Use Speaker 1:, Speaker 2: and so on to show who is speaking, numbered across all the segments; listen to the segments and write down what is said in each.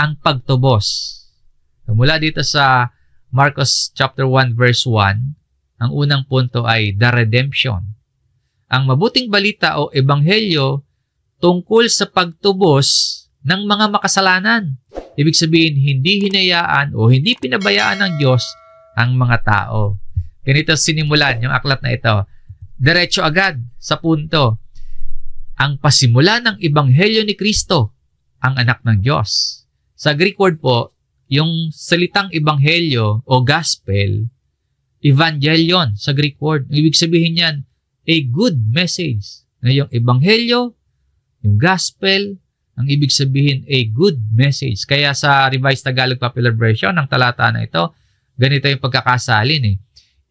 Speaker 1: ang pagtubos. Mula dito sa Marcos chapter 1 verse 1, ang unang punto ay the redemption. Ang mabuting balita o ebanghelyo tungkol sa pagtubos ng mga makasalanan. Ibig sabihin, hindi hinayaan o hindi pinabayaan ng Diyos ang mga tao. Ganito sinimulan yung aklat na ito. Diretso agad sa punto. Ang pasimula ng ebanghelyo ni Kristo, ang anak ng Diyos. Sa Greek word po, yung salitang ebanghelyo o gospel, evangelion sa Greek word. Ibig sabihin yan, a good message. Na yung ebanghelyo, yung gospel, ang ibig sabihin a good message. Kaya sa Revised Tagalog Popular Version ng talata na ito, ganito yung pagkakasalin.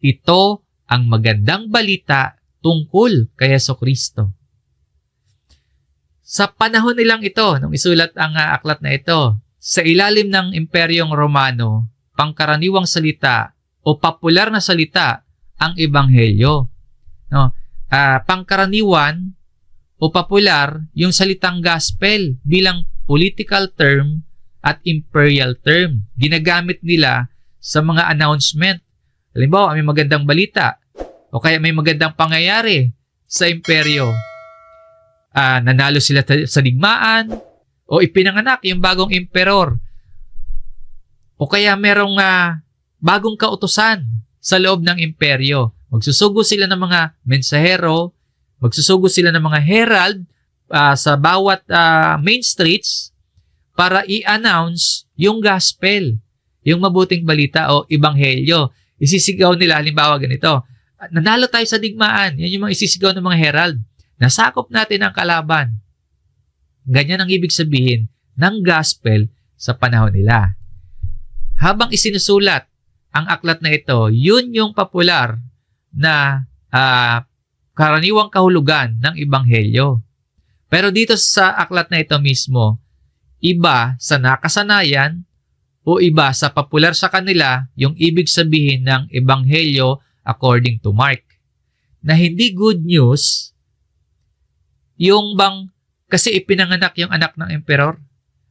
Speaker 1: Ito ang magandang balita tungkol kay Jesucristo. Sa panahon nilang ito, nung isulat ang aklat na ito, sa ilalim ng Imperyong Romano, pangkaraniwang salita o popular na salita ang ebanghelyo. No? Pangkaraniwan o popular yung salitang gospel bilang political term at imperial term. Ginagamit nila sa mga announcement. Halimbawa, may magandang balita o kaya may magandang pangyayari sa imperyo. Nanalo sila sa digmaan o ipinanganak yung bagong emperor. O kaya merong bagong kautusan sa loob ng imperyo. Magsusugo sila ng mga mensahero, magsusugo sila ng mga herald sa bawat main streets para i-announce yung gospel, yung mabuting balita o ebanghelyo. Isisigaw nila, halimbawa ganito, nanalo tayo sa digmaan. Yan yung mga isisigaw ng mga herald. Nasakop natin ang kalaban. Ganyan ang ibig sabihin ng gospel sa panahon nila. Habang isinusulat ang aklat na ito, yun yung popular na karaniwang kahulugan ng ebanghelyo. Pero dito sa aklat na ito mismo, iba sa nakasanayan o iba sa popular sa kanila yung ibig sabihin ng ebanghelyo according to Mark. Na hindi good news yung bang kasi ipinanganak yung anak ng emperor.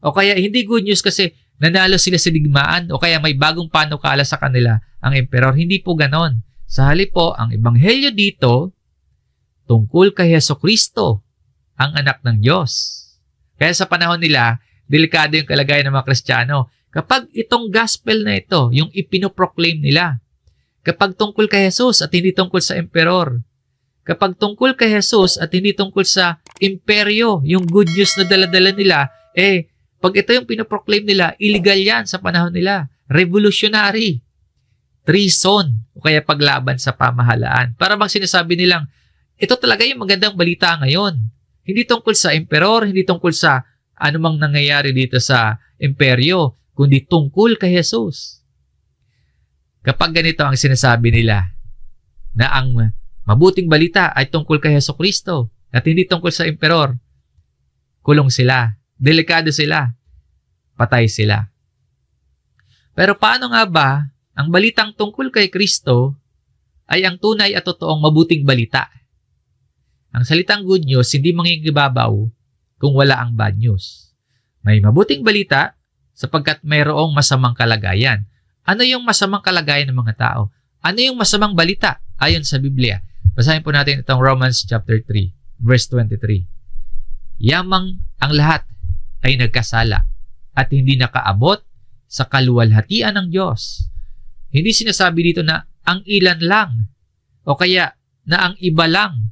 Speaker 1: O kaya hindi good news kasi nanalo sila sa digmaan o kaya may bagong panukala sa kanila ang emperor. Hindi po ganon. Sa halip po, ang ebanghelyo dito tungkol kay Jesucristo, ang anak ng Diyos. Kaya sa panahon nila, delikado yung kalagayan ng mga Kristiyano. Kapag itong gospel na ito, yung ipinoproclaim nila, kapag tungkol kay Jesus at hindi tungkol sa emperor, kapag tungkol kay Jesus at hindi tungkol sa imperyo, yung good news na daladala nila, pag ito yung pinoproclaim nila, illegal yan sa panahon nila. Revolutionary. Treason, o kaya paglaban sa pamahalaan. Para bang sinasabi nilang, ito talaga yung magandang balita ngayon. Hindi tungkol sa emperor, hindi tungkol sa anumang nangyayari dito sa imperyo, kundi tungkol kay Jesus. Kapag ganito ang sinasabi nila, na ang mabuting balita ay tungkol kay Jesucristo at hindi tungkol sa emperor, kulong sila, delikado sila, patay sila. Pero paano nga ba ang balitang tungkol kay Kristo ay ang tunay at totoong mabuting balita? Ang salitang good news hindi mangingibabaw kung wala ang bad news. May mabuting balita sapagkat mayroong masamang kalagayan. Ano yung masamang kalagayan ng mga tao? Ano yung masamang balita ayon sa Biblia? Basahin po natin itong Romans chapter 3, verse 23. Yamang ang lahat ay nagkasala at hindi nakaabot sa kaluwalhatian ng Diyos. Hindi sinasabi dito na ang ilan lang o kaya na ang iba lang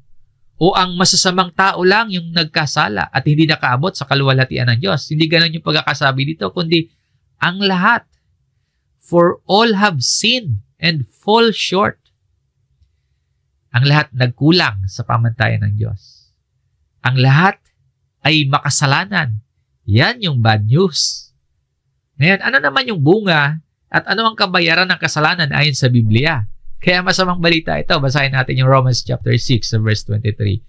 Speaker 1: o ang masasamang tao lang yung nagkasala at hindi nakaabot sa kaluwalhatian ng Diyos. Hindi ganun yung pagkakasabi dito, kundi ang lahat. For all have sinned and fall short. Ang lahat nagkulang sa pamantayan ng Diyos. Ang lahat ay makasalanan. Yan yung bad news. Ngayon, ano naman yung bunga at ano ang kabayaran ng kasalanan ayon sa Biblia? Kaya masamang balita ito. Basahin natin yung Romans chapter 6 verse 23.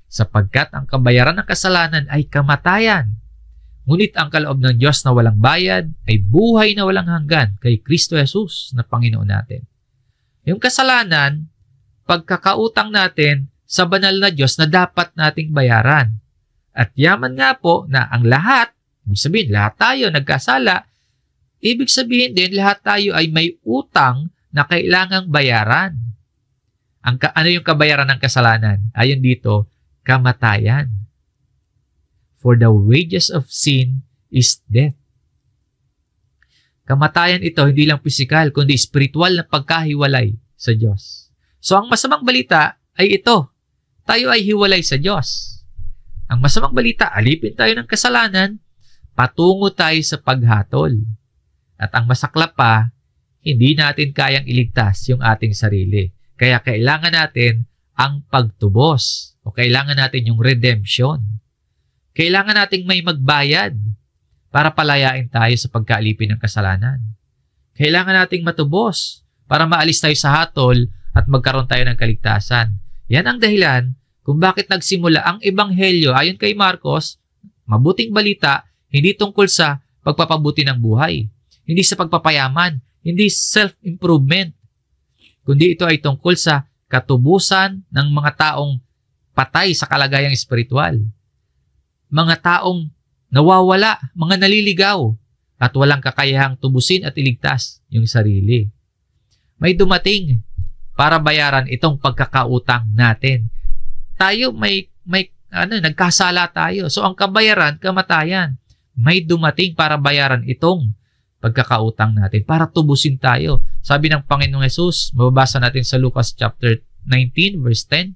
Speaker 1: Sapagkat ang kabayaran ng kasalanan ay kamatayan. Ngunit ang kaloob ng Diyos na walang bayad ay buhay na walang hanggan kay Kristo Jesus na Panginoon natin. Yung kasalanan, pagkakautang natin sa banal na Diyos na dapat nating bayaran. At yaman nga po na ang lahat Ibig sabihin, lahat tayo nagkasala. Ibig sabihin din, lahat tayo ay may utang na kailangang bayaran. Ano yung kabayaran ng kasalanan? Ayon dito, kamatayan. For the wages of sin is death. Kamatayan ito, hindi lang pisikal, kundi spiritual na pagkahiwalay sa Diyos. So, ang masamang balita ay ito. Tayo ay hiwalay sa Diyos. Ang masamang balita, alipin tayo ng kasalanan, patungo tayo sa paghatol. At ang masaklap pa, hindi natin kayang iligtas yung ating sarili. Kaya kailangan natin ang pagtubos o kailangan natin yung redemption. Kailangan nating may magbayad para palayain tayo sa pagkaalipin ng kasalanan. Kailangan nating matubos para maalis tayo sa hatol at magkaroon tayo ng kaligtasan. Yan ang dahilan kung bakit nagsimula ang Ebanghelyo ayon kay Marcos, mabuting balita, hindi tungkol sa pagpapabuti ng buhay, hindi sa pagpapayaman, hindi self-improvement, kundi ito ay tungkol sa katubusan ng mga taong patay sa kalagayang espiritual. Mga taong nawawala, mga naliligaw, at walang kakayahang tubusin at iligtas yung sarili. May dumating para bayaran itong pagkakautang natin. Tayo nagkasala tayo. So ang kabayaran, kamatayan. May dumating para bayaran itong pagkakautang natin, para tubusin tayo. Sabi ng Panginoong Hesus, mababasa natin sa Lucas chapter 19 verse 10,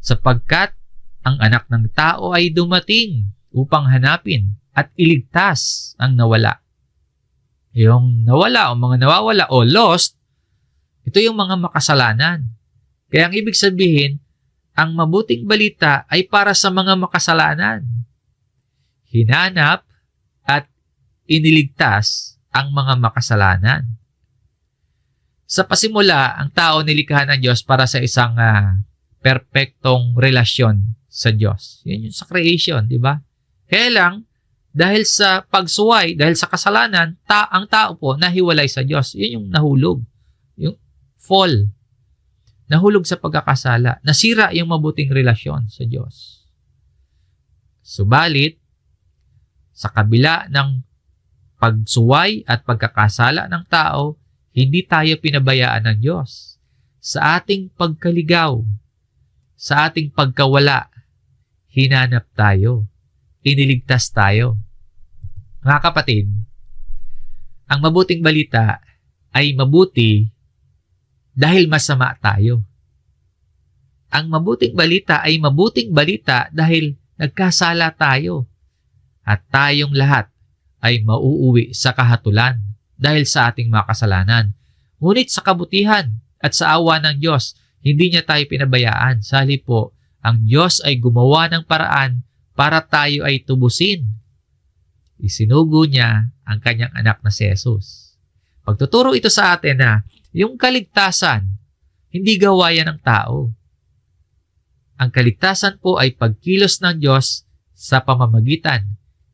Speaker 1: sapagkat ang anak ng tao ay dumating upang hanapin at iligtas ang nawala. Yung nawala o mga nawawala o lost, ito yung mga makasalanan. Kaya ang ibig sabihin, ang mabuting balita ay para sa mga makasalanan. Hinanap at iniligtas ang mga makasalanan. Sa pasimula, ang tao nilikha ng Diyos para sa isang perpektong relasyon sa Diyos. Yan yung sa creation, di ba? Kaya lang, dahil sa pagsuway, dahil sa kasalanan, ang tao po nahiwalay sa Diyos. Yun yung nahulog. Yung fall. Nahulog sa pagkakasala. Nasira yung mabuting relasyon sa Diyos. Subalit, sa kabila ng pagsuway at pagkakasala ng tao, hindi tayo pinabayaan ng Diyos. Sa ating pagkaligaw, sa ating pagkawala, hinanap tayo. Iniligtas tayo. Mga kapatid, ang mabuting balita ay mabuti dahil masama tayo. Ang mabuting balita ay mabuting balita dahil nagkasala tayo. At tayong lahat ay mauuwi sa kahatulan dahil sa ating mga kasalanan. Ngunit sa kabutihan at sa awa ng Diyos, hindi niya tayo pinabayaan. Sa halip po, ang Diyos ay gumawa ng paraan para tayo ay tubusin. Isinugo niya ang kanyang anak na si Jesus. Pagtuturo ito sa atin na yung kaligtasan, hindi gawayan ng tao. Ang kaligtasan po ay pagkilos ng Diyos sa pamamagitan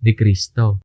Speaker 1: ni Kristo.